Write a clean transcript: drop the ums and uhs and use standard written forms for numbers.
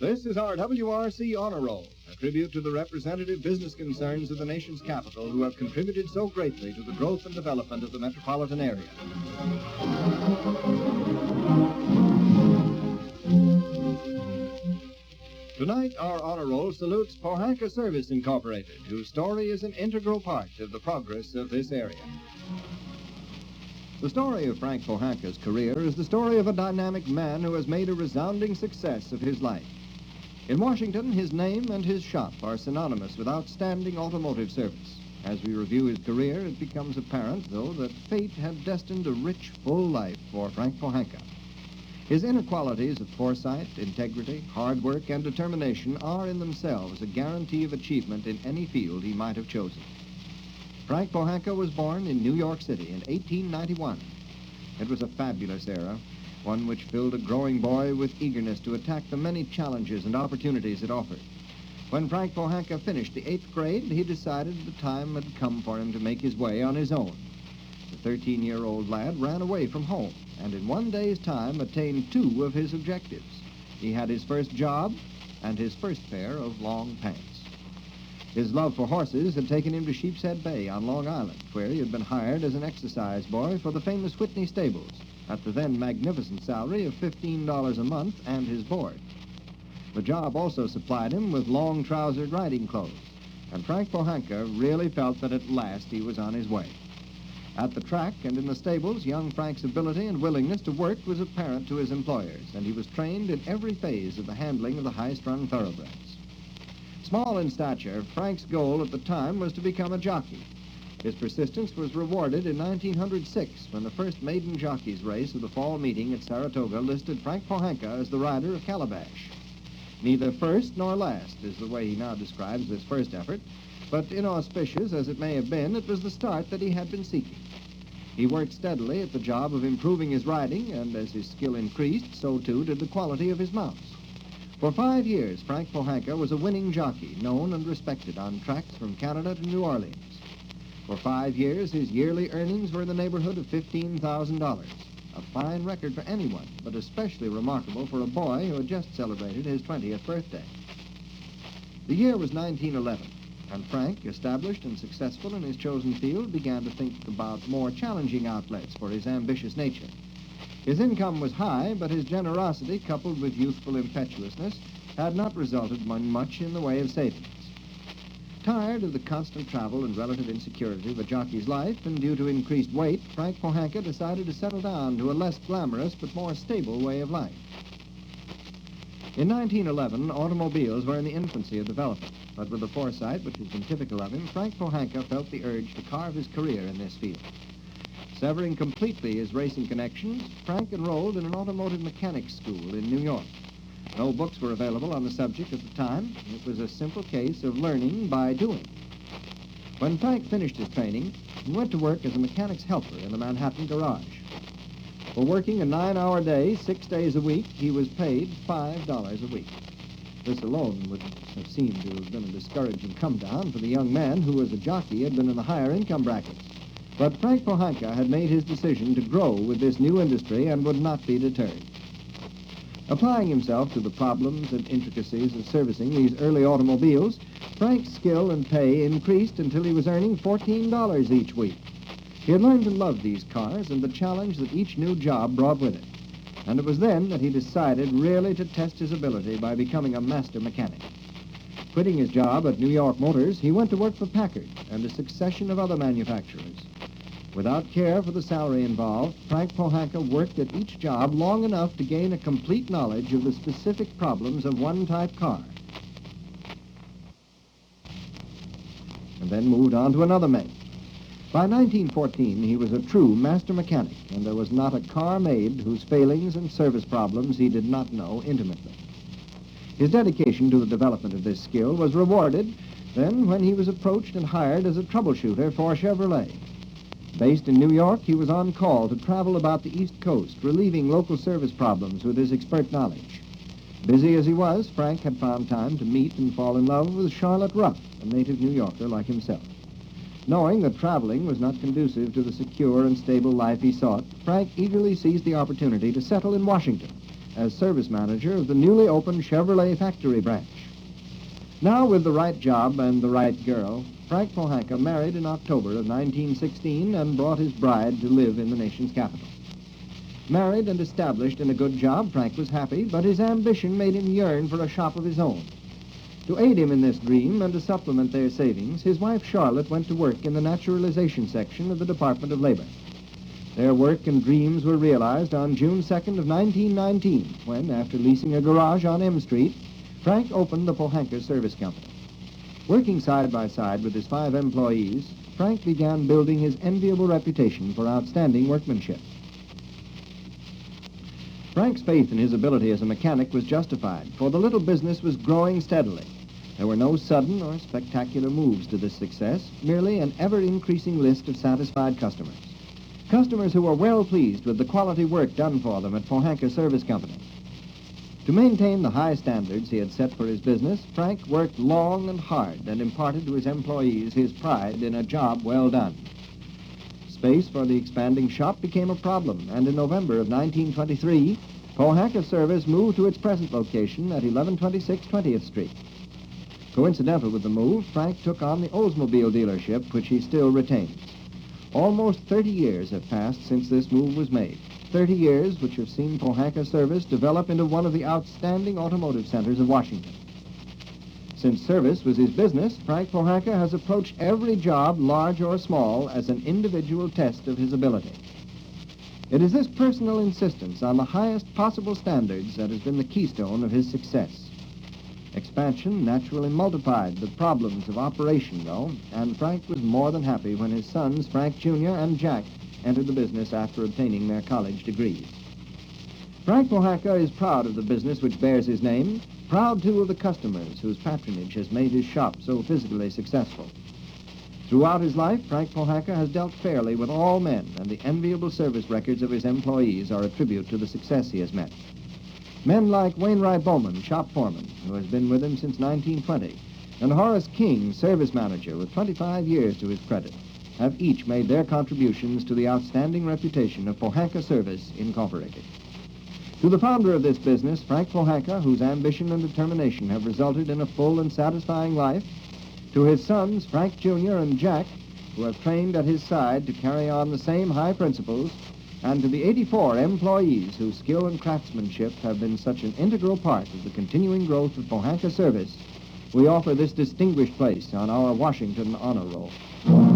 This is our WRC Honor Roll, a tribute to the representative business concerns of the nation's capital who have contributed so greatly to the growth and development of the metropolitan area. Tonight, our Honor Roll salutes Pohanka Service Incorporated, whose story is an integral part of the progress of this area. The story of Frank Pohanka's career is the story of a dynamic man who has made a resounding success of his life. In Washington, his name and his shop are synonymous with outstanding automotive service. As we review his career, it becomes apparent, though, that fate had destined a rich, full life for Frank Pohanka. His inner qualities of foresight, integrity, hard work, and determination are in themselves a guarantee of achievement in any field he might have chosen. Frank Pohanka was born in New York City in 1891. It was a fabulous era, one which filled a growing boy with eagerness to attack the many challenges and opportunities it offered. When Frank Pohanka finished the 8th grade, he decided the time had come for him to make his way on his own. The 13-year-old lad ran away from home and in one day's time attained 2 of his objectives. He had his first job and his first pair of long pants. His love for horses had taken him to Sheepshead Bay on Long Island, where he had been hired as an exercise boy for the famous Whitney stables at the then magnificent salary of $15 a month and his board. The job also supplied him with long-trousered riding clothes, and Frank Pohanka really felt that at last he was on his way. At the track and in the stables, young Frank's ability and willingness to work was apparent to his employers, and he was trained in every phase of the handling of the high-strung thoroughbreds. Small in stature, Frank's goal at the time was to become a jockey. His persistence was rewarded in 1906 when the first maiden jockeys race of the fall meeting at Saratoga listed Frank Pohanka as the rider of Calabash. Neither first nor last is the way he now describes this first effort, but inauspicious as it may have been, it was the start that he had been seeking. He worked steadily at the job of improving his riding, and as his skill increased, so too did the quality of his mounts. For 5 years, Frank Pohanka was a winning jockey, known and respected on tracks from Canada to New Orleans. For 5 years, his yearly earnings were in the neighborhood of $15,000, a fine record for anyone, but especially remarkable for a boy who had just celebrated his 20th birthday. The year was 1911, and Frank, established and successful in his chosen field, began to think about more challenging outlets for his ambitious nature. His income was high, but his generosity, coupled with youthful impetuousness, had not resulted much in the way of savings. Tired of the constant travel and relative insecurity of a jockey's life, and due to increased weight, Frank Pohanka decided to settle down to a less glamorous but more stable way of life. In 1911, automobiles were in the infancy of development, but with the foresight which has been typical of him, Frank Pohanka felt the urge to carve his career in this field. Severing completely his racing connections, Frank enrolled in an automotive mechanics school in New York. No books were available on the subject at the time. It was a simple case of learning by doing. When Frank finished his training, he went to work as a mechanic's helper in the Manhattan garage. For working a 9-hour day, 6 days a week, he was paid $5 a week. This alone would have seemed to have been a discouraging come-down for the young man who, as a jockey, had been in the higher income brackets. But Frank Pohanka had made his decision to grow with this new industry and would not be deterred. Applying himself to the problems and intricacies of servicing these early automobiles, Frank's skill and pay increased until he was earning $14 each week. He had learned to love these cars and the challenge that each new job brought with it. And it was then that he decided really to test his ability by becoming a master mechanic. Quitting his job at New York Motors, he went to work for Packard and a succession of other manufacturers. Without care for the salary involved, Frank Pohanka worked at each job long enough to gain a complete knowledge of the specific problems of one type car, and then moved on to another make. By 1914, he was a true master mechanic, and there was not a car made whose failings and service problems he did not know intimately. His dedication to the development of this skill was rewarded then when he was approached and hired as a troubleshooter for Chevrolet. Based in New York, he was on call to travel about the East Coast, relieving local service problems with his expert knowledge. Busy as he was, Frank had found time to meet and fall in love with Charlotte Ruff, a native New Yorker like himself. Knowing that traveling was not conducive to the secure and stable life he sought, Frank eagerly seized the opportunity to settle in Washington as service manager of the newly opened Chevrolet factory branch. Now, with the right job and the right girl, Frank Pohanka married in October of 1916 and brought his bride to live in the nation's capital. Married and established in a good job, Frank was happy, but his ambition made him yearn for a shop of his own. To aid him in this dream and to supplement their savings, his wife Charlotte went to work in the naturalization section of the Department of Labor. Their work and dreams were realized on June 2nd of 1919, when, after leasing a garage on M Street, Frank opened the Pohanka Service Company. Working side by side with his 5 employees, Frank began building his enviable reputation for outstanding workmanship. Frank's faith in his ability as a mechanic was justified, for the little business was growing steadily. There were no sudden or spectacular moves to this success, merely an ever-increasing list of satisfied customers. Customers who were well pleased with the quality work done for them at Pohanka Service Company. To maintain the high standards he had set for his business, Frank worked long and hard and imparted to his employees his pride in a job well done. Space for the expanding shop became a problem, and in November of 1923, Pohanka Service moved to its present location at 1126 20th Street. Coincidental with the move, Frank took on the Oldsmobile dealership, which he still retains. Almost 30 years have passed since this move was made. 30 years which have seen Pohanka Service develop into one of the outstanding automotive centers of Washington. Since service was his business, Frank Pohanka has approached every job, large or small, as an individual test of his ability. It is this personal insistence on the highest possible standards that has been the keystone of his success. Expansion naturally multiplied the problems of operation, though, and Frank was more than happy when his sons, Frank Jr. and Jack, entered the business after obtaining their college degrees. Frank Pohanka is proud of the business which bears his name, proud, too, of the customers whose patronage has made his shop so physically successful. Throughout his life, Frank Pohanka has dealt fairly with all men, and the enviable service records of his employees are a tribute to the success he has met. Men like Wainwright Bowman, shop foreman, who has been with him since 1920, and Horace King, service manager, with 25 years to his credit, have each made their contributions to the outstanding reputation of Pohanka Service, Incorporated. To the founder of this business, Frank Pohanka, whose ambition and determination have resulted in a full and satisfying life, to his sons, Frank Jr. and Jack, who have trained at his side to carry on the same high principles, and to the 84 employees whose skill and craftsmanship have been such an integral part of the continuing growth of Pohanka Service, we offer this distinguished place on our Washington honor roll.